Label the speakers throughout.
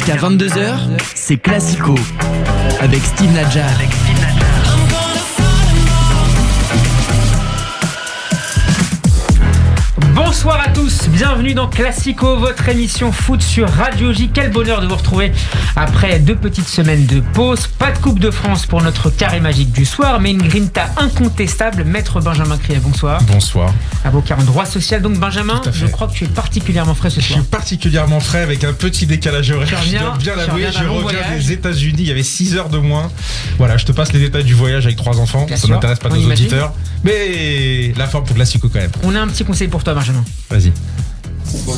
Speaker 1: Jusqu'à 22h, c'est Classico avec Steve Nadjar.
Speaker 2: Bonsoir à tous, bienvenue dans Classico, votre émission foot sur Radio J. Quel bonheur de vous retrouver après 2 petites semaines de pause. Pas de Coupe de France pour notre carré magique du soir, mais une grinta incontestable. Maître Benjamin Crier, bonsoir.
Speaker 3: Bonsoir.
Speaker 2: Avocat en droit social. Donc Benjamin, je crois que tu es particulièrement frais ce soir.
Speaker 3: Je suis particulièrement frais avec un petit décalage horaire. Je dois bien l'avouer, je reviens des États-Unis, il y avait 6 heures de moins. Voilà, je te passe les détails du voyage avec 3 enfants. Bien ça n'intéresse pas nos auditeurs. Mais la forme pour Classico quand même.
Speaker 2: On a un petit conseil pour toi, Benjamin.
Speaker 3: Vas-y.
Speaker 4: Bon,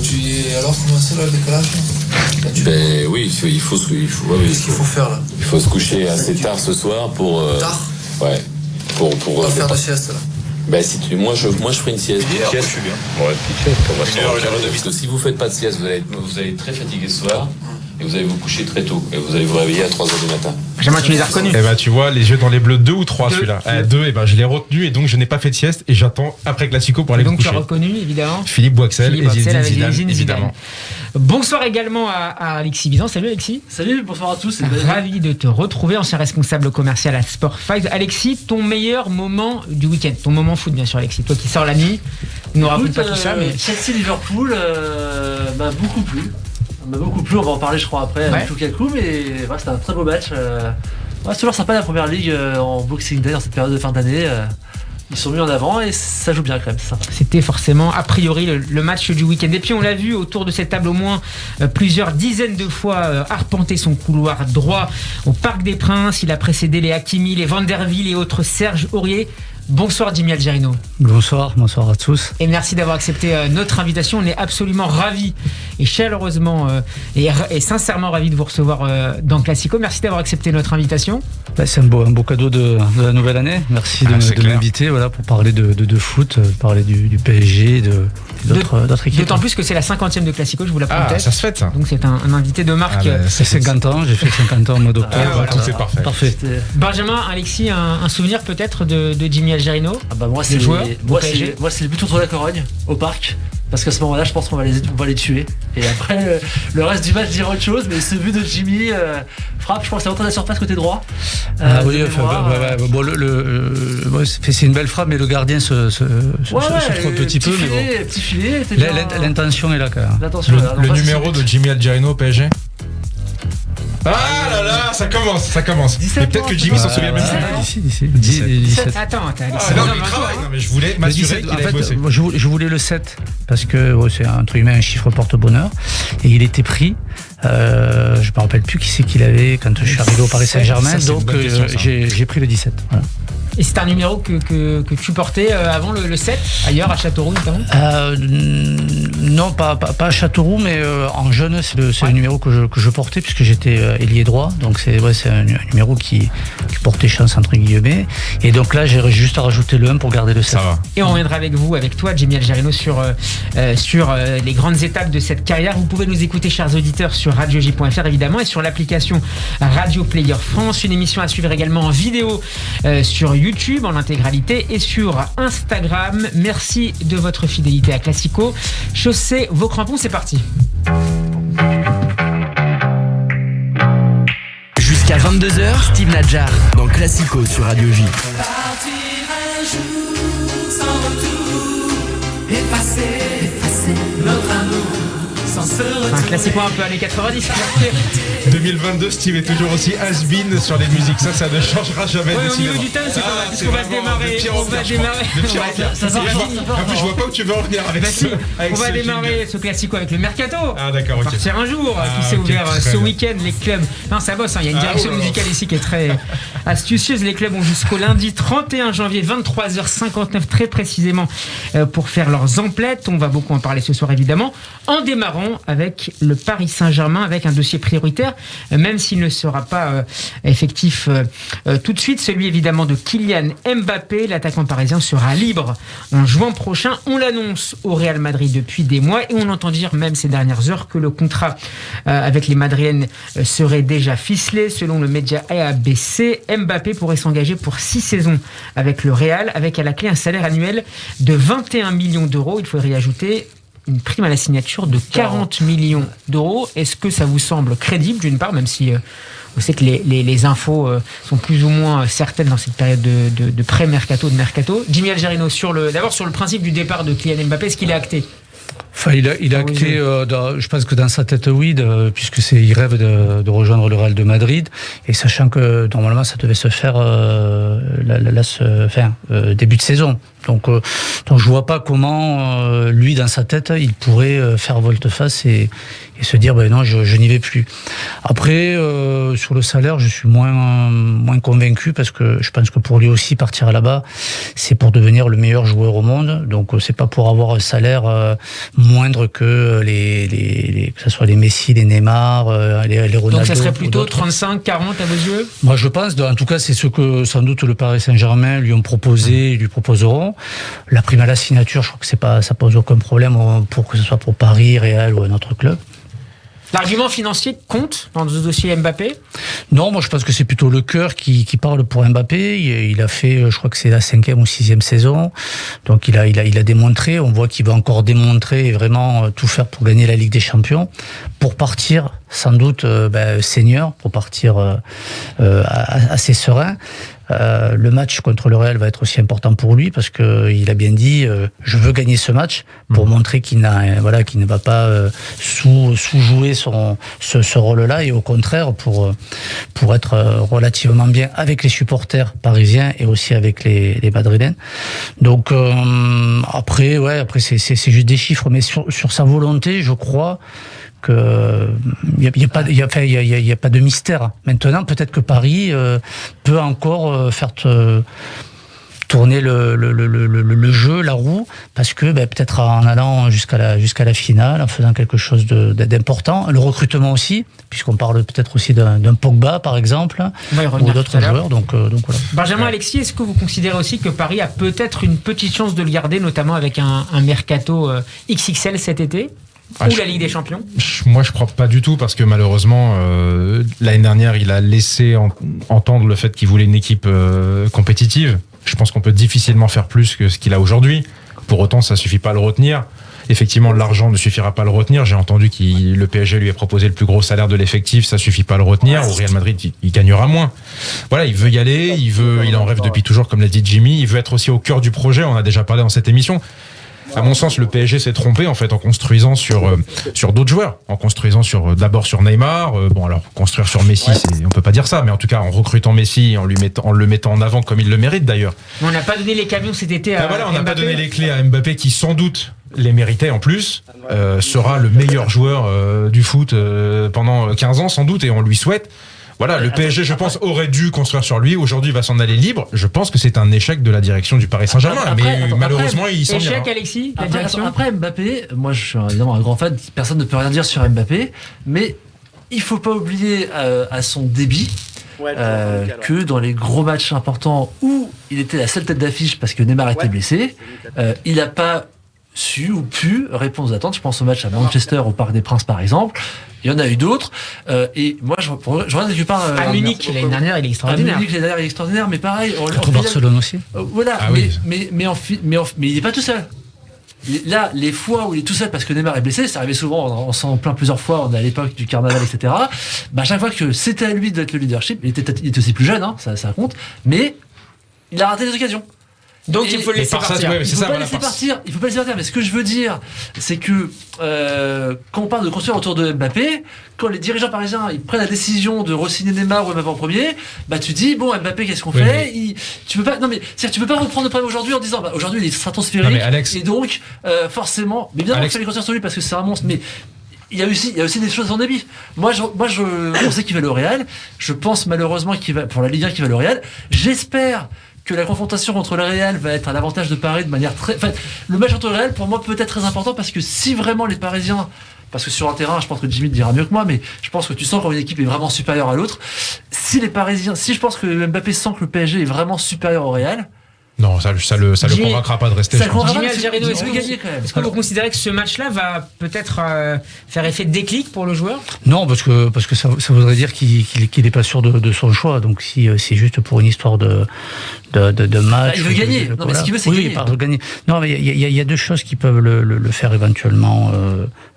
Speaker 4: alors comment c'est là le décalage
Speaker 5: Ben oui, il faut
Speaker 4: qu'est-ce qu'il faut faire là?
Speaker 5: Il faut se coucher assez tard ce soir pour.
Speaker 4: Tard?
Speaker 5: Ouais. Pour
Speaker 4: pas faire de sieste là.
Speaker 5: Ben moi je ferai une sieste.
Speaker 6: Hier, je suis bien. Ouais, petite sieste.
Speaker 5: Si vous faites pas de sieste, vous allez être très fatigué ce soir. Et vous allez vous coucher très tôt. Et vous allez vous réveiller à 3h du matin.
Speaker 2: Benjamin, tu les as reconnus?
Speaker 3: Eh ben tu vois, les yeux dans les bleus, 2 ou 3 celui-là. 2, et ben je l'ai retenu et donc je n'ai pas fait de sieste et j'attends après Classico pour aller me coucher.
Speaker 2: Donc tu as reconnu évidemment
Speaker 3: Philippe Boixel et Zinedine évidemment.
Speaker 2: Bonsoir également à Alexis Bizan. Salut Alexis.
Speaker 7: Salut, bonsoir à tous.
Speaker 2: Ravi de te retrouver, ancien responsable commercial à Sport 5. Alexis, ton meilleur moment du week-end, ton moment foot bien sûr Alexis, toi qui sors la nuit, ne nous raconte pas tout ça. Mais
Speaker 7: Chelsea-Liverpool m'a beaucoup plu. On va en parler je crois après, tout quel coup, mais ouais, c'était un très beau match. C'est toujours sympa la première ligue en Boxing Day, dans cette période de fin d'année. Ils sont mis en avant et ça joue bien quand même, c'est sympa.
Speaker 2: C'était forcément a priori le match du week-end. Et puis on l'a vu autour de cette table au moins plusieurs dizaines de fois arpenter son couloir droit au Parc des Princes. Il a précédé les Hakimi, les Van der Wiel et autres Serge Aurier. Bonsoir Jimmy Algerino.
Speaker 8: Bonsoir à tous.
Speaker 2: Et merci d'avoir accepté notre invitation. On est absolument ravis et chaleureusement et sincèrement ravis de vous recevoir dans Classico. Merci d'avoir accepté notre invitation.
Speaker 8: C'est un beau cadeau de la nouvelle année. Merci de m'inviter pour parler de foot, parler du PSG, d'autres équipes.
Speaker 2: D'autant plus que c'est la 50e de Classico, je vous l'apprends.
Speaker 3: Ça se fête ça.
Speaker 2: Donc c'est un invité de marque.
Speaker 8: C'est 50 ans, j'ai fait 50 ans au mois d'octobre.
Speaker 3: Tout c'est parfait.
Speaker 2: Benjamin, Alexis, un souvenir peut-être de Jimmy Algerino?
Speaker 7: Moi c'est le but contre la Corogne au parc. Parce qu'à ce moment-là, je pense qu'on va les tuer. Et après, le reste du match dira autre chose. Mais ce but de Jimmy frappe, je pense que c'est rentré de la surface côté droit.
Speaker 8: C'est une belle frappe, mais le gardien se trompe un petit peu.
Speaker 7: Petit filet.
Speaker 8: L'intention est là quand même.
Speaker 3: Le numéro de Jimmy Algerino au PSG. Ah là là, ça commence. Mais peut-être que Jimmy s'en souvient même.
Speaker 8: 17.
Speaker 2: Attends,
Speaker 3: non, mais il travaille. Non, mais je voulais m'assurer qu'il avait bossé.
Speaker 8: Je voulais le 7 parce que c'est entre guillemets un chiffre porte-bonheur et il était pris. Je me rappelle plus qui c'est qu'il avait quand je suis arrivé au Paris Saint-Germain, donc j'ai pris le 17. Voilà.
Speaker 2: Et c'est un numéro que tu portais avant le 7, ailleurs à Châteauroux notamment?
Speaker 8: Non, pas à Châteauroux, mais en jeune, c'est le numéro que je portais puisque j'étais ailier droit. Donc c'est un numéro qui portait chance entre guillemets. Et donc là, j'ai juste à rajouter le 1 pour garder le 7.
Speaker 3: Ça va.
Speaker 2: Et on reviendra avec toi, Jimmy Algerino, sur les grandes étapes de cette carrière. Vous pouvez nous écouter, chers auditeurs, sur radioj.fr évidemment et sur l'application Radio Player France. Une émission à suivre également en vidéo sur YouTube en intégralité et sur Instagram. Merci de votre fidélité à Classico. Chaussez vos crampons, c'est parti.
Speaker 1: Jusqu'à 22h, Steve Nadjar dans Classico sur Radio J.
Speaker 9: Partir un jour sans retour, effacer notre amour.
Speaker 2: Un Classico un peu années 90.
Speaker 3: 2022, Steve est toujours aussi has-been sur les musiques. Ça ne changera jamais.
Speaker 2: Au milieu du thème, c'est pas mal. Parce qu'on va démarrer.
Speaker 3: En plus, je vois pas où tu veux en venir avec ça.
Speaker 2: On va démarrer ce Classico avec le Mercato.
Speaker 3: Ah, d'accord, ok.
Speaker 2: Partir un jour qui s'est ouvert ce week-end. Les clubs. Non, ça bosse. Il y a une direction musicale ici qui est très astucieuse. Les clubs ont jusqu'au lundi 31 janvier, 23h59, très précisément, pour faire leurs emplettes. On va beaucoup en parler ce soir, évidemment. En démarrant avec le Paris Saint-Germain, avec un dossier prioritaire, même s'il ne sera pas effectif tout de suite, celui évidemment de Kylian Mbappé. L'attaquant parisien sera libre en juin prochain. On l'annonce au Real Madrid depuis des mois et on entend dire même ces dernières heures que le contrat avec les Madriennes serait déjà ficelé. Selon le média ABC, Mbappé pourrait s'engager pour 6 saisons avec le Real, avec à la clé un salaire annuel de 21 millions d'euros. Il faudrait y ajouter une prime à la signature de 40 millions d'euros. Est-ce que ça vous semble crédible, d'une part, même si on sait que les infos sont plus ou moins certaines dans cette période de pré-mercato, de mercato. Jimmy Algerino, d'abord sur le principe du départ de Kylian Mbappé, est-ce qu'il est acté ?
Speaker 8: Enfin, il a acté, je pense que dans sa tête, oui, puisque il rêve de rejoindre le Real de Madrid, et sachant que normalement ça devait se faire début de saison. Donc je vois pas comment lui, dans sa tête, il pourrait faire volte-face et se dire non, je n'y vais plus. Après, sur le salaire, je suis moins convaincu, parce que je pense que pour lui aussi, partir là-bas, c'est pour devenir le meilleur joueur au monde. Donc c'est pas pour avoir un salaire moindre que que ce soit les Messi, les Neymar, les Ronaldo.
Speaker 2: Donc ça serait plutôt 35, 40 à vos yeux ?
Speaker 8: Moi je pense, en tout cas c'est ce que sans doute le Paris Saint-Germain lui ont proposé, lui proposeront. La prime à la signature, je crois que ça pose aucun problème pour que ce soit pour Paris, Real ou un autre club.
Speaker 2: L'argument financier compte dans ce dossier Mbappé ?
Speaker 8: Non, moi je pense que c'est plutôt le cœur qui parle pour Mbappé. Il a fait, je crois que c'est la 5e ou 6e saison. Donc il a démontré, on voit qu'il va encore démontrer et vraiment tout faire pour gagner la Ligue des Champions, pour partir sans doute senior, pour partir assez serein. Le match contre le Real va être aussi important pour lui, parce que il a bien dit je veux gagner ce match pour montrer qu'il ne va pas sous-jouer ce rôle-là, et au contraire pour être relativement bien avec les supporters parisiens et aussi avec les Madrilènes. Donc après c'est juste des chiffres, mais sur sa volonté, je crois que il y a pas de mystère. Maintenant, peut-être que Paris peut encore faire tourner le jeu, la roue, parce que peut-être en allant jusqu'à la finale, en faisant quelque chose d'important. Le recrutement aussi, puisqu'on parle peut-être aussi d'un Pogba par exemple, ou d'autres joueurs. Donc voilà.
Speaker 2: Benjamin, Alexis, est-ce que vous considérez aussi que Paris a peut-être une petite chance de le garder, notamment avec un mercato XXL cet été ? Ou la Ligue des Champions ?
Speaker 3: Moi, je crois pas du tout, parce que malheureusement, l'année dernière, il a laissé entendre le fait qu'il voulait une équipe compétitive. Je pense qu'on peut difficilement faire plus que ce qu'il a aujourd'hui. Pour autant, ça suffit pas à le retenir. Effectivement, l'argent ne suffira pas à le retenir. J'ai entendu que le PSG lui a proposé le plus gros salaire de l'effectif, ça suffit pas à le retenir. Au Real Madrid, il gagnera moins. Voilà, il veut y aller, il en rêve depuis toujours, comme l'a dit Jimmy. Il veut être aussi au cœur du projet. On a déjà parlé dans cette émission. À mon sens, le PSG s'est trompé en fait en construisant sur d'autres joueurs, en construisant d'abord sur Neymar. Alors construire sur Messi, on peut pas dire ça, mais en tout cas en recrutant Messi, en le mettant en avant comme il le mérite d'ailleurs.
Speaker 2: On n'a pas donné les camions cet été à Mbappé.
Speaker 3: On n'a pas donné les clés à Mbappé, qui sans doute les méritait en plus, sera le meilleur joueur du foot pendant 15 ans sans doute, et on lui souhaite. Voilà, le PSG, je pense, aurait dû construire sur lui. Aujourd'hui, il va s'en aller libre. Je pense que c'est un échec de la direction du Paris Saint-Germain. Mais malheureusement, il s'en ira.
Speaker 2: Échec, Alexis, la direction.
Speaker 7: Après Mbappé, moi je suis évidemment un grand fan, personne ne peut rien dire sur Mbappé, mais il faut pas oublier à son débit que dans les gros matchs importants où il était la seule tête d'affiche parce que Neymar était blessé, il n'a pas su ou pu répondre aux attentes. Je pense au match à Manchester, au Parc des Princes par exemple. Il y en a eu d'autres. Et moi, je regarde quelque part.
Speaker 2: À Munich, l'année dernière, il est extraordinaire.
Speaker 7: À Munich, l'année dernière, il est extraordinaire, mais pareil.
Speaker 8: Contre Barcelone aussi.
Speaker 7: Voilà, mais il n'est pas tout seul. Là, les fois où il est tout seul parce que Neymar est blessé, ça arrivait souvent, on s'en plaint plusieurs fois, on est à l'époque du carnaval, etc. Chaque fois que c'était à lui d'être le leadership, il était aussi plus jeune, ça compte, mais il a raté des occasions.
Speaker 2: Donc il faut le laisser partir.
Speaker 7: Il faut pas le laisser partir. Mais ce que je veux dire, c'est que quand on parle de construire autour de Mbappé, quand les dirigeants parisiens ils prennent la décision de re-signer Neymar ou Mbappé en premier, tu dis Mbappé, qu'est-ce qu'on fait tu peux pas. Non mais tu peux pas reprendre le problème aujourd'hui en disant aujourd'hui il est stratosphérique et donc forcément. Mais bien sûr, il fallait construire sur lui parce que c'est un monstre. Mais il y a aussi des choses en débit. Moi, on sait qu'il va le Real. Je pense malheureusement qu'il va pour la Ligue 1 qu'il va le Real. J'espère que la confrontation contre le Real va être à l'avantage de Paris de manière très... Enfin, le match contre le Real, pour moi, peut être très important parce que si vraiment les Parisiens... Parce que sur un terrain, je pense que Jimmy dira mieux que moi, mais je pense que tu sens quand une équipe est vraiment supérieure à l'autre. Si je pense que Mbappé sent que le PSG est vraiment supérieur au Real,
Speaker 3: Non, ça le convaincra pas de rester.
Speaker 2: Jimmy Algerino, est-ce que vous considérez que ce match-là va peut-être faire effet de déclic pour le joueur ?
Speaker 8: Non, parce que ça voudrait dire qu'il n'est pas sûr de son choix. Donc si c'est juste pour une histoire de match.
Speaker 7: Il veut gagner. Non, mais ce qu'il veut, c'est
Speaker 8: gagner. Non, mais il y a deux choses qui peuvent le faire éventuellement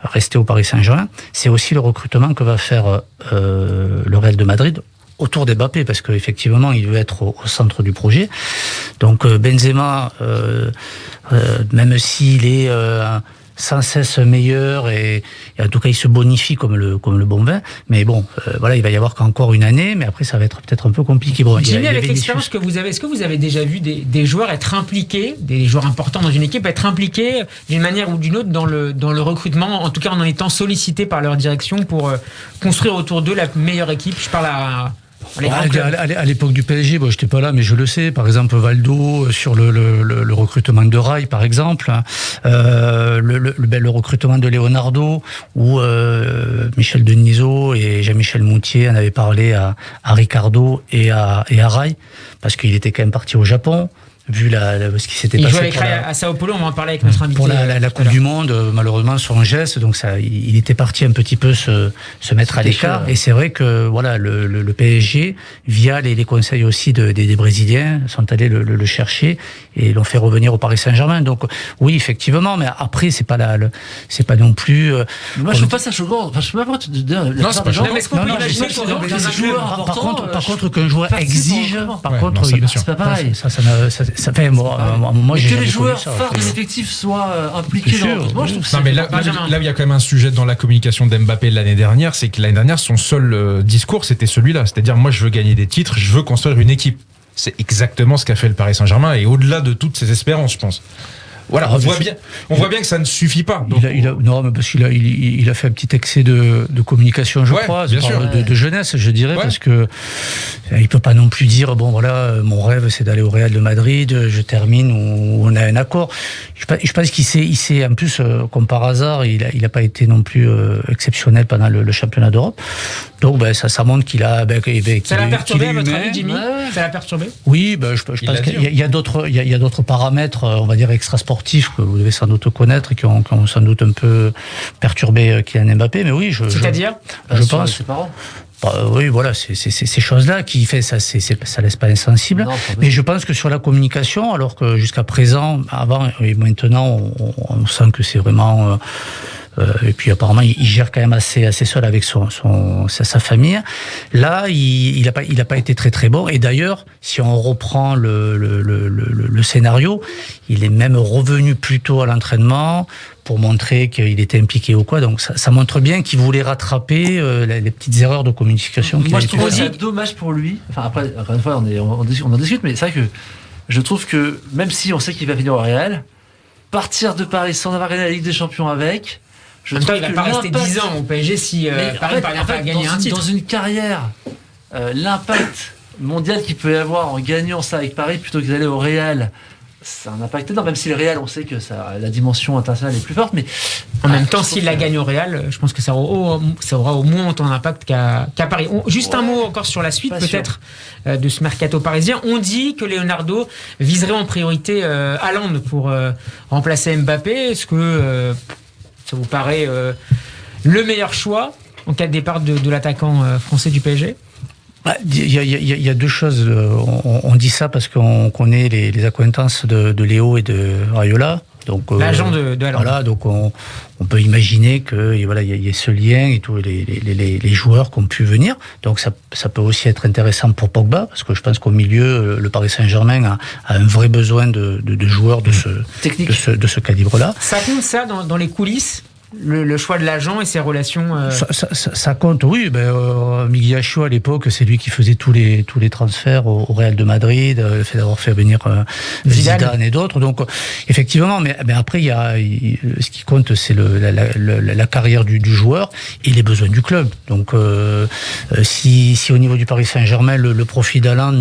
Speaker 8: rester au Paris Saint-Germain. C'est aussi le recrutement que va faire le Real de Madrid autour d'Mbappé, parce qu'effectivement, il veut être au centre du projet. Donc Benzema, même s'il est sans cesse meilleur et en tout cas il se bonifie comme le bon vin, mais bon, voilà, il va y avoir qu'encore une année, mais après ça va être peut-être un peu compliqué. Bon,
Speaker 2: Jimmy, avec l'expérience que vous avez, est-ce que vous avez déjà vu des joueurs être impliqués, des joueurs importants dans une équipe être impliqués d'une manière ou d'une autre dans le recrutement, en tout cas en étant sollicités par leur direction pour construire autour d'eux la meilleure équipe? Je parle à
Speaker 8: l'époque du PSG, bon, j'étais pas là, mais je le sais. Par exemple, Valdo sur le recrutement de Rai, par exemple, le recrutement de Leonardo, où Michel Denisot et Jean-Michel Moutier en avaient parlé à Ricardo et à Rai, parce qu'il était quand même parti au Japon. Vu ce qui s'était passé.
Speaker 2: Il jouait à Sao Paulo, on va en parler avec notre invité.
Speaker 8: Pour la Coupe du Monde, malheureusement, son geste, donc il était parti un petit peu se mettre à l'écart. Et c'est vrai que voilà, le PSG, via les conseils aussi des Brésiliens, sont allés le chercher et l'ont fait revenir au Paris Saint-Germain. Donc oui, effectivement, mais après c'est pas non plus.
Speaker 7: Moi, je trouve pas ça choquant. Enfin, je sais pas pourquoi tu te dis.
Speaker 8: Non, c'est pas choquant. Par contre, qu'un joueur exige, par contre,
Speaker 7: c'est pas pareil.
Speaker 8: Ça fait moi
Speaker 7: que les joueurs phares de l'effectif soient impliqués dans le recrutement, je trouve que c'est.
Speaker 3: Mais là, il y a quand même un sujet dans la communication d'Mbappé l'année dernière, c'est que l'année dernière, son seul discours, c'était celui-là. C'est-à-dire, moi, je veux gagner des titres, je veux construire une équipe. C'est exactement ce qu'a fait le Paris Saint-Germain, et au-delà de toutes ses espérances, je pense. Voilà, on voit bien que ça ne suffit pas. Donc,
Speaker 8: non, mais parce qu'il a fait un petit excès de communication, je crois, de jeunesse, je dirais, parce que il peut pas non plus dire bon voilà, mon rêve c'est d'aller au Real de Madrid, je termine où on a un accord. Je pense qu'il s'est en plus comme par hasard, il a pas été non plus exceptionnel pendant le championnat d'Europe. Donc ça montre qu'il a
Speaker 2: ça l'a perturbé à votre avis, Jimmy? Ça l'a perturbé?
Speaker 8: Oui, je pense qu'il y a d'autres paramètres, on va dire extrasportifs, que vous devez sans doute connaître et qui ont sans doute un peu perturbé Kylian Mbappé, mais oui,
Speaker 2: c'est-à-dire
Speaker 8: je pense.
Speaker 7: Ses parents.
Speaker 8: Oui, voilà, c'est ces choses-là qui fait ça, ça laisse pas insensible. Non, mais je pense que sur la communication, alors que jusqu'à présent, avant et maintenant, on sent que c'est vraiment. Et puis apparemment, il gère quand même assez seul avec sa famille. Là, il a pas été très très bon. Et d'ailleurs, si on reprend le scénario, il est même revenu plus tôt à l'entraînement pour montrer qu'il était impliqué ou quoi. Donc ça montre bien qu'il voulait rattraper les petites erreurs de communication.
Speaker 7: Moi, je trouve ça dommage pour lui. Enfin après, encore une fois, on en discute, mais c'est vrai que je trouve que même si on sait qu'il va finir au Real, partir de Paris sans avoir gagné la Ligue des Champions avec.
Speaker 2: En même temps, il va pas rester 10 ans au PSG si Paris parvient pas à gagner un titre.
Speaker 7: Dans une carrière, l'impact mondial qu'il peut y avoir en gagnant ça avec Paris plutôt que d'aller au Real, c'est un impact énorme, même si le Real, on sait que la dimension internationale est plus forte, mais
Speaker 2: en même temps, s'il la gagne au Real, je pense que ça aura au moins autant d'impact qu'à Paris. Juste un mot encore sur la suite, peut-être, de ce mercato parisien. On dit que Leonardo viserait en priorité Haaland pour remplacer Mbappé. Est-ce que ça vous paraît le meilleur choix en cas de départ de l'attaquant français du PSG?
Speaker 8: Il y a deux choses. On dit ça parce qu'on connaît les accointances de Léo et de Raiola. Donc
Speaker 2: l'agent de Haaland.
Speaker 8: Voilà, donc on peut imaginer que voilà, il y a ce lien et tous les joueurs qui ont pu venir. Donc ça peut aussi être intéressant pour Pogba, parce que je pense qu'au milieu, le Paris Saint-Germain a un vrai besoin de joueurs de ce calibre-là.
Speaker 2: Ça compte ça dans les coulisses? Le choix de l'agent et ses relations.
Speaker 8: Ça compte, oui. Miguel Achou, à l'époque, c'est lui qui faisait tous les transferts au Real de Madrid, le fait d'avoir fait venir Zidane et d'autres. Donc, effectivement, mais après, ce qui compte, c'est la carrière du joueur et les besoins du club. Donc, si au niveau du Paris Saint-Germain, le profit d'Haaland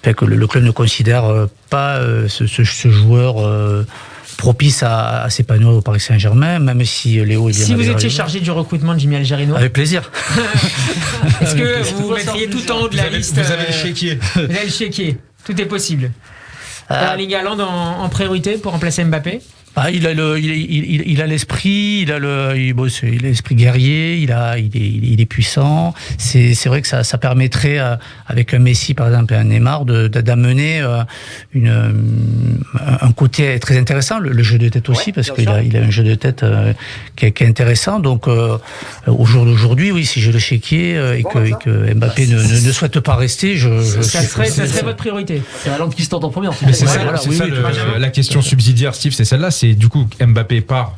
Speaker 8: fait que le club ne considère pas ce joueur propice à s'épanouir au Paris Saint-Germain, même si Léo est bien.
Speaker 2: Si vous étiez chargé du recrutement de Jimmy Algerino.
Speaker 8: Avec plaisir.
Speaker 2: Est-ce que vous mettriez tout en haut de la liste?
Speaker 3: Vous avez le chéquier.
Speaker 2: Vous avez le chéquier. Tout est possible. Erling Haaland en priorité pour remplacer Mbappé.
Speaker 8: Il a l'esprit, il a l'esprit guerrier, il est puissant. C'est vrai que ça permettrait avec un Messi par exemple et un Neymar d'amener un côté très intéressant, le jeu de tête aussi, parce qu'il a un jeu de tête qui est intéressant. Donc au jour d'aujourd'hui, oui, si j'ai le chéquier et que Mbappé ne souhaite pas rester,
Speaker 2: ça serait votre priorité.
Speaker 7: C'est Haaland qui se tente en premier.
Speaker 3: Mais c'est ça, la question subsidiaire, Steve, c'est celle-là. C'est du coup Mbappé part.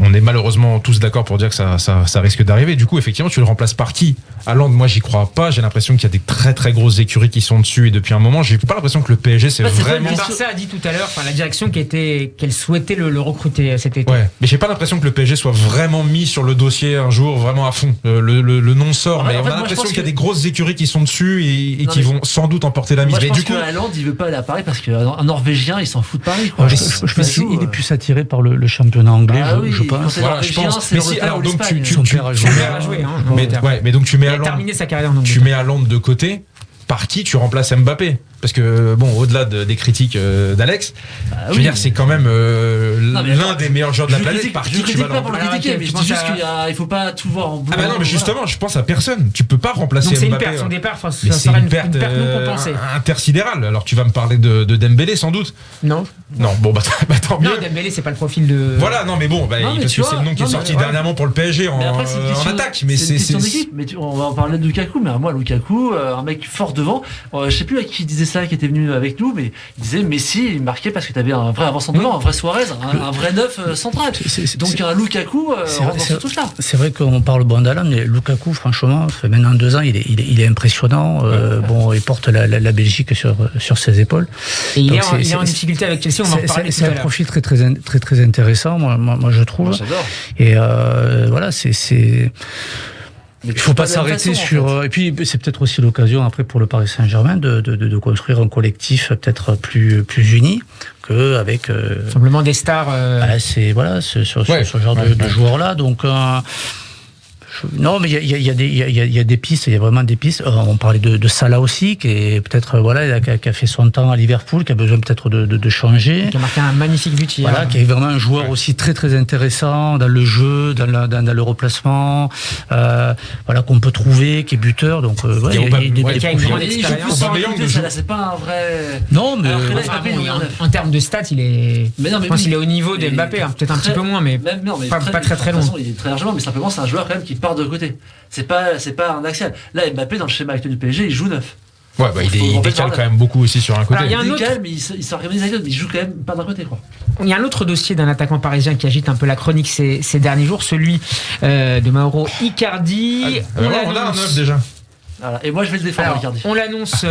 Speaker 3: On est malheureusement tous d'accord pour dire que ça risque d'arriver. Du coup, effectivement, tu le remplaces par qui? Haaland, moi, j'y crois pas. J'ai l'impression qu'il y a des très très grosses écuries qui sont dessus et depuis un moment, j'ai pas l'impression que le PSG c'est vraiment.
Speaker 2: Le Barça a dit tout à l'heure, la direction qu'elle souhaitait le recruter cet été.
Speaker 3: Ouais, mais j'ai pas l'impression que le PSG soit vraiment mis sur le dossier un jour vraiment à fond. Le nom sort, mais on a l'impression qu'il y a des grosses écuries qui sont dessus et qui vont sans doute emporter la mise.
Speaker 7: Moi, je pense
Speaker 3: du coup,
Speaker 7: que Haaland, il veut pas aller à Paris parce qu'un Norvégien, il s'en fout de Paris. Quoi.
Speaker 8: Je pense qu'il est plus attiré par le championnat anglais, je pense.
Speaker 3: Voilà, je pense. Mais si, alors donc tu
Speaker 2: a joué.
Speaker 3: Mais donc tu mets
Speaker 2: Haaland. Il a terminé sa carrière en Angleterre.
Speaker 3: Tu mets Haaland de côté. Par qui tu remplaces Mbappé? Parce que, bon, au-delà des critiques d'Alex, je veux dire, c'est quand même l'un des meilleurs joueurs de la planète. Par qui tu vas
Speaker 7: pas pour le critiquer, mais je dis juste qu'il faut pas tout voir en bleu.
Speaker 3: Ah bah non, mais justement, je pense à personne. Tu peux pas remplacer Mbappé.
Speaker 2: Donc c'est une perte, son départ, ça sera une perte non compensée.
Speaker 3: Intersidérale. Alors tu vas me parler de Dembélé, sans doute?
Speaker 2: Non.
Speaker 3: Non, bon, bah tant mieux.
Speaker 2: Non, Dembélé, c'est pas le profil de...
Speaker 3: Voilà, non, mais bon, parce que c'est le nom qui est sorti dernièrement pour le PSG en attaque. Mais c'est une
Speaker 7: question d'équipe. Mais on va en parler de Lukaku, mais moi, Lukaku, un mec fort devant, je sais plus à qui disait ça, qui était venu avec nous, mais il disait Messi, il marquait parce que tu avais un vrai avançant devant, un vrai Suarez, un vrai neuf central. Donc un Lukaku rentre sur tout ça.
Speaker 8: C'est vrai qu'on parle bon d'Haaland, mais Lukaku, franchement, ça fait maintenant 2 ans, il est impressionnant. Bon, il porte la Belgique sur ses épaules.
Speaker 2: Et il est en difficulté avec Chelsea, on va en parler tout à l'heure.
Speaker 8: C'est un profil très intéressant, moi je trouve.
Speaker 7: Moi, j'adore.
Speaker 8: Et voilà, il ne faut pas s'arrêter sur... Et puis, c'est peut-être aussi l'occasion, après, pour le Paris Saint-Germain, de construire un collectif peut-être plus uni qu'avec...
Speaker 2: Simplement des stars...
Speaker 8: ce genre de joueurs-là. Donc... Non, mais il y a des pistes, il y a vraiment des pistes. On parlait de Salah aussi, qui est peut-être qui a fait son temps à Liverpool, qui a besoin peut-être de changer.
Speaker 2: Qui a marqué un magnifique but hier.
Speaker 8: Voilà, qui est vraiment un joueur aussi très intéressant dans le jeu, dans le replacement, qu'on peut trouver, qui est buteur. Donc il y a des
Speaker 2: qui a une grande expérience.
Speaker 7: C'est pas un vrai.
Speaker 8: Non, mais
Speaker 2: en termes de stats, il est. Je pense qu'il est au niveau de Mbappé, peut-être un petit peu moins, mais pas très loin.
Speaker 7: Il est très largement, mais simplement c'est un joueur quand même qui part de côté. C'est pas un axial. Là, Mbappé, dans le schéma actuel du PSG, il joue neuf.
Speaker 3: Ouais, il décale quand même beaucoup aussi sur un côté.
Speaker 7: Il décale, mais il s'organise avec l'autre, mais il joue quand même pas d'un côté, quoi.
Speaker 2: Il y a un autre dossier d'un attaquant parisien qui agite un peu la chronique ces derniers jours, celui de Mauro Icardi.
Speaker 3: On a un neuf déjà.
Speaker 7: Voilà. Et moi je vais le défendre.
Speaker 2: Alors, on l'annonce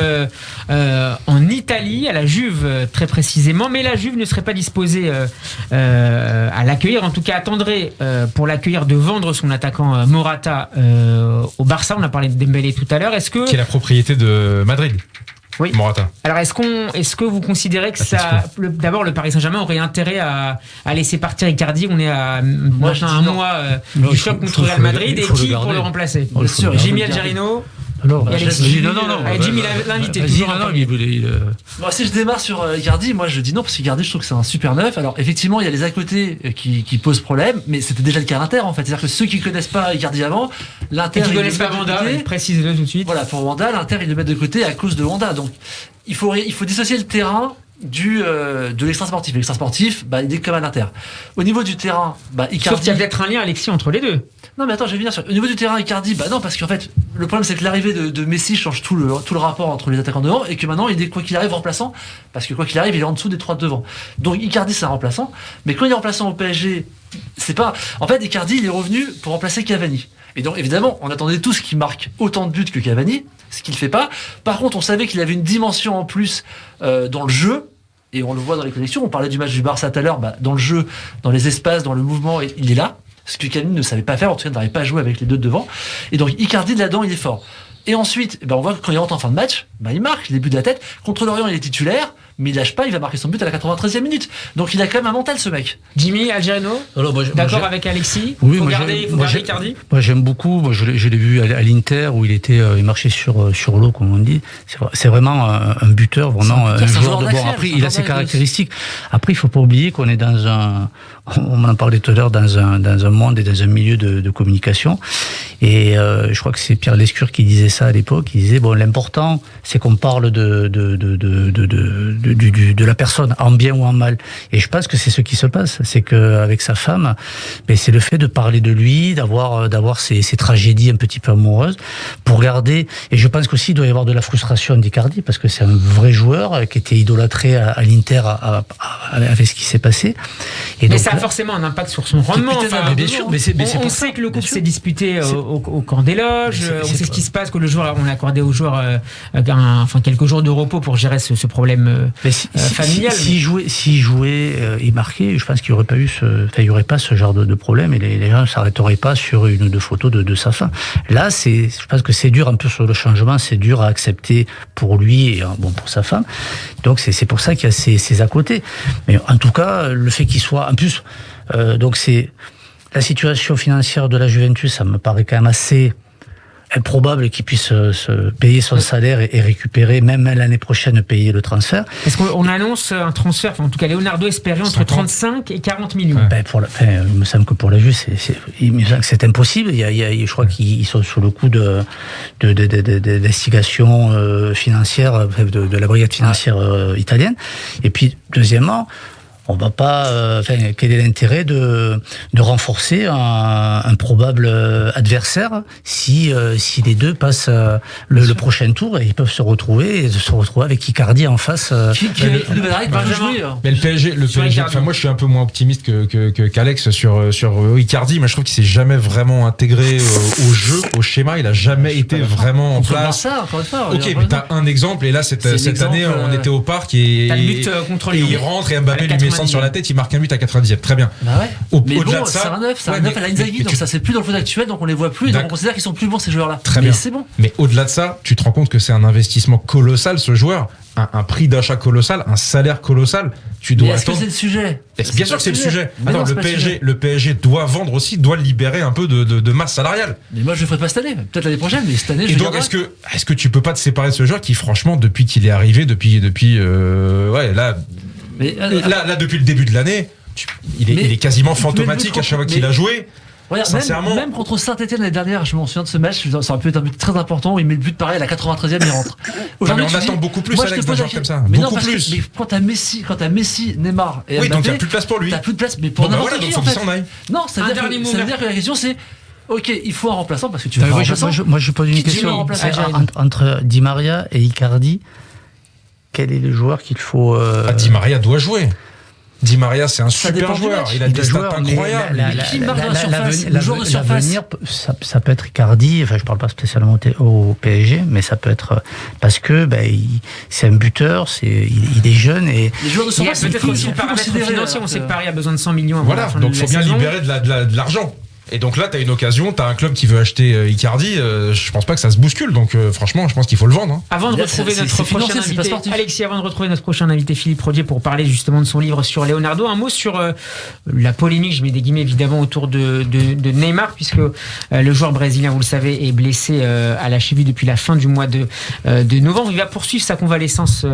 Speaker 2: en Italie, à la Juve très précisément, mais la Juve ne serait pas disposée à l'accueillir, en tout cas attendrait pour l'accueillir de vendre son attaquant Morata au Barça. On a parlé de Dembélé tout à l'heure. Qui
Speaker 3: est la propriété de Madrid.
Speaker 2: Oui.
Speaker 3: Morata.
Speaker 2: Alors est-ce que vous considérez que d'abord le Paris Saint-Germain aurait intérêt à laisser partir Icardi? On est à un mois du choc contre Real Madrid, et qui pour le remplacer?
Speaker 7: Bien sûr,
Speaker 2: Jimmy Algerino.
Speaker 8: Alors,
Speaker 2: Jimmy l'a invité.
Speaker 7: Moi, si je démarre sur Icardi, moi je dis non, parce qu'Icardi, je trouve que c'est un super neuf. Alors effectivement, il y a les à côté qui posent problème, mais c'était déjà le cas à l'Inter en fait. C'est-à-dire que ceux qui connaissent pas Icardi avant, l'Inter.
Speaker 2: Et qui connaissent pas Wanda, précise-le tout de suite.
Speaker 7: Voilà, pour Wanda, l'Inter, ils le mettent de côté à cause de Wanda. Donc il faut dissocier le terrain de l'extra sportif. L'extra sportif, il est comme à l'Inter. Au niveau du terrain, Icardi.
Speaker 2: Sauf qu'il y a peut-être un lien, Alexis, entre les deux.
Speaker 7: Non mais attends, je vais venir sur. Au niveau du terrain, Icardi, non, parce qu'en fait, le problème c'est que l'arrivée de Messi change tout le rapport entre les attaquants devant, et que maintenant il est quoi qu'il arrive remplaçant, parce que quoi qu'il arrive, il est en dessous des 3 de devant. Donc Icardi c'est un remplaçant, mais quand il est remplaçant au PSG, c'est pas. En fait, Icardi il est revenu pour remplacer Cavani. Et donc évidemment, on attendait tous qu'il marque autant de buts que Cavani, ce qu'il fait pas. Par contre, on savait qu'il avait une dimension en plus dans le jeu. Et on le voit dans les connexions. On parlait du match du Barça tout à l'heure. Dans le jeu, dans les espaces, dans le mouvement, il est là. Ce que Cavani ne savait pas faire, en tout cas, il n'arrivait pas à jouer avec les deux devant. Et donc, Icardi, là-dedans, il est fort. Et ensuite, on voit que quand il rentre en fin de match, il marque les buts de la tête. Contre Lorient, il est titulaire, mais il lâche pas, il va marquer son but à la 93e minute. Donc il a quand même un mental, ce mec.
Speaker 2: Jimmy Algerino, d'accord avec Alexis.
Speaker 8: Oui,
Speaker 2: il faut garder Icardi.
Speaker 8: Moi j'aime beaucoup, je l'ai vu à l'Inter où il marchait sur l'eau, comme on dit. C'est vraiment un buteur, vraiment un joueur de bord. Après, il a ses caractéristiques. Après, il faut pas oublier qu'on est on en parlait tout à l'heure, dans un monde et dans un milieu de communication. Et je crois que c'est Pierre Lescure qui disait ça à l'époque. Il disait l'important, c'est qu'on parle de la personne, en bien ou en mal. Et je pense que c'est ce qui se passe. C'est qu'avec sa femme, c'est le fait de parler de lui, d'avoir ces tragédies un petit peu amoureuses, pour garder. Et je pense qu'aussi il doit y avoir de la frustration d'Icardi, parce que c'est un vrai joueur qui était idolâtré à l'Inter avec ce qui s'est passé. Et
Speaker 2: mais
Speaker 8: donc,
Speaker 2: ça a forcément un impact sur son rendement.
Speaker 8: Bien sûr,
Speaker 2: on sait que le couple s'est disputé au camp des loges. On sait ce qui se passe, que le joueur, on a accordé au joueur quelques jours de repos pour gérer ce problème familial. S'il jouait, il marquait, je pense qu'il n'y aurait pas ce genre de problème, et les gens ne s'arrêteraient pas sur une ou deux photos de sa fin. Là, je pense que c'est dur un peu sur le changement, c'est dur à accepter pour lui et pour sa femme. Donc c'est pour ça qu'il y a ces à côté. Mais en tout cas, le fait qu'il soit en plus, donc c'est la situation financière de la Juventus, ça me paraît quand même assez improbable qu'il puisse se payer son salaire et récupérer, même l'année prochaine, payer le transfert. Est-ce qu'on annonce un transfert, en tout cas Leonardo espérait entre 35 et 40 millions.
Speaker 8: Il me semble que pour la Juve, c'est impossible. Je crois qu'ils sont sous le coup d'investigation financière, de la brigade financière italienne. Et puis, deuxièmement, on va pas. Quel est l'intérêt de renforcer un probable adversaire si les deux passent le prochain tour, et ils peuvent se retrouver avec Icardi en face.
Speaker 3: Mais le PSG, moi je suis un peu moins optimiste qu'Alex sur Icardi, mais je trouve qu'il s'est jamais vraiment intégré au jeu, au schéma. Il a jamais été vraiment en place.
Speaker 7: Ça, encore une fois.
Speaker 3: Ok, mais t'as un exemple, et là cette année on était au parc et il rentre et Mbappé lui met sur la tête, il marque un but à 90e. Très bien.
Speaker 7: Au-delà de ça, c'est un neuf à l'Inzaghi, donc ça c'est plus dans le foot actuel, donc on les voit plus, donc on considère qu'ils sont plus bons, ces joueurs-là.
Speaker 3: Très bien.
Speaker 7: C'est bon.
Speaker 3: Mais au-delà de ça, tu te rends compte que c'est un investissement colossal, ce joueur, un prix d'achat colossal, un salaire colossal. Tu dois
Speaker 7: est-ce que c'est le sujet?
Speaker 3: Bien sûr que c'est le sujet. Attends, le PSG doit vendre aussi, doit libérer un peu de masse salariale.
Speaker 7: Mais moi je le ferai pas cette année, peut-être l'année prochaine, mais cette année je.
Speaker 3: Et donc est-ce que tu peux pas te séparer de ce joueur qui, franchement, depuis qu'il est arrivé, depuis depuis le début de l'année, il est quasiment fantomatique à chaque fois qu'il a joué.
Speaker 7: Regarde,
Speaker 3: sincèrement,
Speaker 7: même contre Saint-Etienne l'année dernière, je m'en souviens de ce match, ça aurait pu être un but très important où il met le but pareil à la 93e, il rentre.
Speaker 3: Non, mais on attend beaucoup plus, Alex, d'un joueur comme ça. Beaucoup plus.
Speaker 7: Mais quand t'as Messi, Neymar et Mbappé,
Speaker 3: donc t'as plus de place pour lui.
Speaker 7: T'as plus de place, mais pour n'importe qui,
Speaker 3: donc faut qu'il s'en aille.
Speaker 7: Non, ça veut dire que la question c'est, ok, il faut un remplaçant parce que tu veux un remplaçant.
Speaker 8: Moi je pose une question. Entre Di Maria et Icardi, quel est le joueur qu'il faut
Speaker 3: Di Maria doit jouer. Di Maria, c'est un super joueur. Il a des stats incroyables.
Speaker 8: L'avenir, ça peut être Icardi. Enfin, je parle pas spécialement au PSG, mais ça peut être parce que c'est un buteur, il est jeune et.
Speaker 7: Les joueurs de surface,
Speaker 2: peut-être aussi le paramètre financier. On sait que Paris a besoin de 100 millions.
Speaker 3: Voilà, donc il faut bien libérer de l'argent. Et donc là, t'as une occasion, t'as un club qui veut acheter Icardi. Je pense pas que ça se bouscule. Donc franchement, je pense qu'il faut le vendre.
Speaker 2: Avant de retrouver notre prochain invité, Alexis, avant de retrouver notre prochain invité Philippe Rodier pour parler justement de son livre sur Leonardo, un mot sur la polémique, je mets des guillemets évidemment, autour de Neymar, puisque le joueur brésilien, vous le savez, est blessé à la cheville depuis la fin du mois de novembre. Il va poursuivre sa convalescence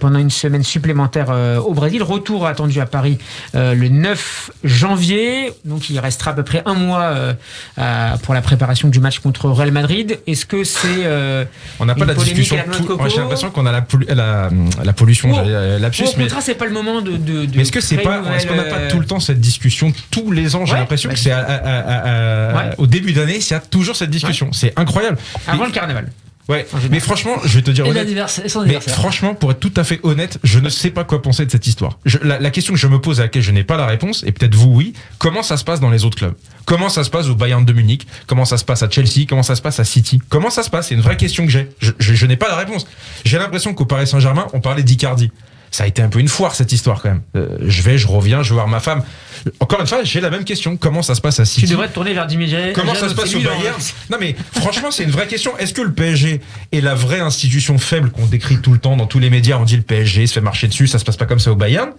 Speaker 2: pendant une semaine supplémentaire au Brésil. Retour attendu à Paris le 9 janvier. Donc il restera à peu près un mois pour la préparation du match contre Real Madrid. Est-ce que c'est
Speaker 3: on n'a pas la discussion j'ai l'impression qu'on a la pollution, lapsus,
Speaker 2: mais au contraire c'est pas le moment de
Speaker 3: mais est-ce qu'on n'a pas tout le temps cette discussion tous les ans? J'ai l'impression que c'est au début d'année, il y a toujours cette discussion. C'est incroyable.
Speaker 2: Avant le carnaval.
Speaker 3: Ouais, mais franchement, je vais te dire honnête. Mais franchement, pour être tout à fait honnête, je ne sais pas quoi penser de cette histoire. La question que je me pose, à laquelle je n'ai pas la réponse, et peut-être vous, oui, comment ça se passe dans les autres clubs? Comment ça se passe au Bayern de Munich? Comment ça se passe à Chelsea? Comment ça se passe à City? Comment ça se passe? C'est une vraie question que j'ai. Je n'ai pas la réponse. J'ai l'impression qu'au Paris Saint-Germain, on parlait d'Icardi. ça a été un peu une foire cette histoire quand même. Je reviens, je vais voir ma femme. Encore une fois, j'ai la même question. Comment ça se passe à City ?
Speaker 2: Tu devrais te tourner vers Dimitri.
Speaker 3: Comment ça se passe au Bayern ? Non mais franchement, c'est une vraie question. Est-ce que le PSG est la vraie institution faible qu'on décrit tout le temps dans tous les médias ? On dit le PSG se fait marcher dessus, ça se passe pas comme ça au Bayern ?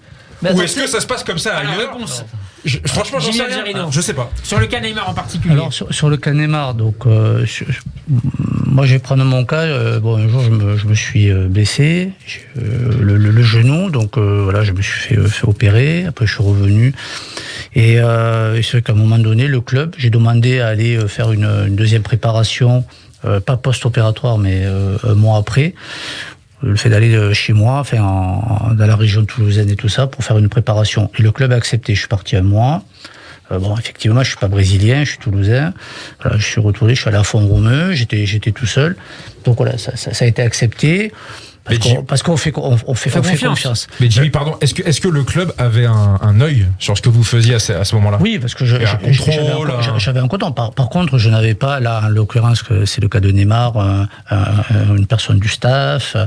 Speaker 3: Ou est-ce que ça se passe comme ça ailleurs ? Franchement, j'en sais rien. Je sais pas.
Speaker 2: Sur le cas Neymar en particulier.
Speaker 8: Alors sur le cas Neymar, donc moi je vais prendre mon cas. Un jour je me suis blessé le genou, donc voilà, je me suis fait opérer. Après je suis revenu et c'est vrai qu'à un moment donné, le club, j'ai demandé à aller faire une deuxième préparation, pas post-opératoire, mais un mois après. Le fait d'aller chez moi, dans la région toulousaine et tout ça, pour faire une préparation. Et le club a accepté. Je suis parti un mois. Effectivement, je suis pas brésilien, je suis toulousain. Voilà, je suis retourné, je suis allé à Font-Romeu, j'étais tout seul. Donc voilà, ça a été accepté. Parce qu'on fait confiance.
Speaker 3: Mais Jimmy, pardon, est-ce que le club avait un œil sur ce que vous faisiez à ce moment-là ?
Speaker 8: Oui, parce que j'avais un contrôle. Par contre, je n'avais pas, là, en l'occurrence, c'est le cas de Neymar, une personne du staff.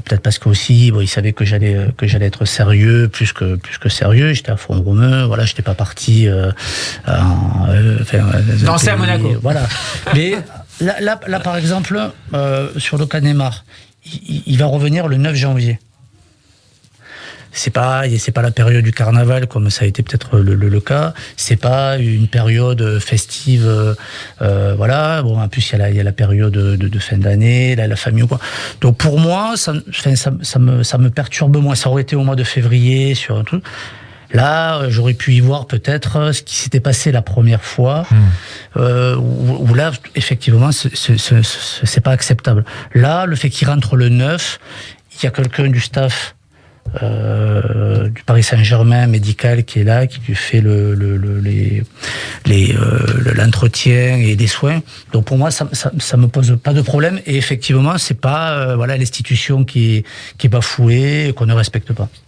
Speaker 8: Peut-être parce qu'aussi, il savait que j'allais être sérieux, plus que sérieux. J'étais à Font-Romeu, voilà, j'étais pas parti.
Speaker 2: Danser à Monaco.
Speaker 8: Voilà. Mais là, par exemple, sur le cas de Neymar. Il va revenir le 9 janvier. C'est pas la période du carnaval comme ça a été peut-être le cas. C'est pas une période festive, voilà. Bon, en plus il y a la période de fin d'année, la famille ou quoi. Donc pour moi, ça me perturbe moins. Ça aurait été au mois de février sur un truc. Là, j'aurais pu y voir peut-être ce qui s'était passé la première fois, où là, effectivement, c'est pas acceptable. Là, le fait qu'il rentre le 9, il y a quelqu'un du staff du Paris Saint-Germain médical qui est là, qui lui fait l'entretien et des soins. Donc pour moi, ça me pose pas de problème. Et effectivement, c'est pas l'institution qui est bafouée, qu'on ne respecte pas.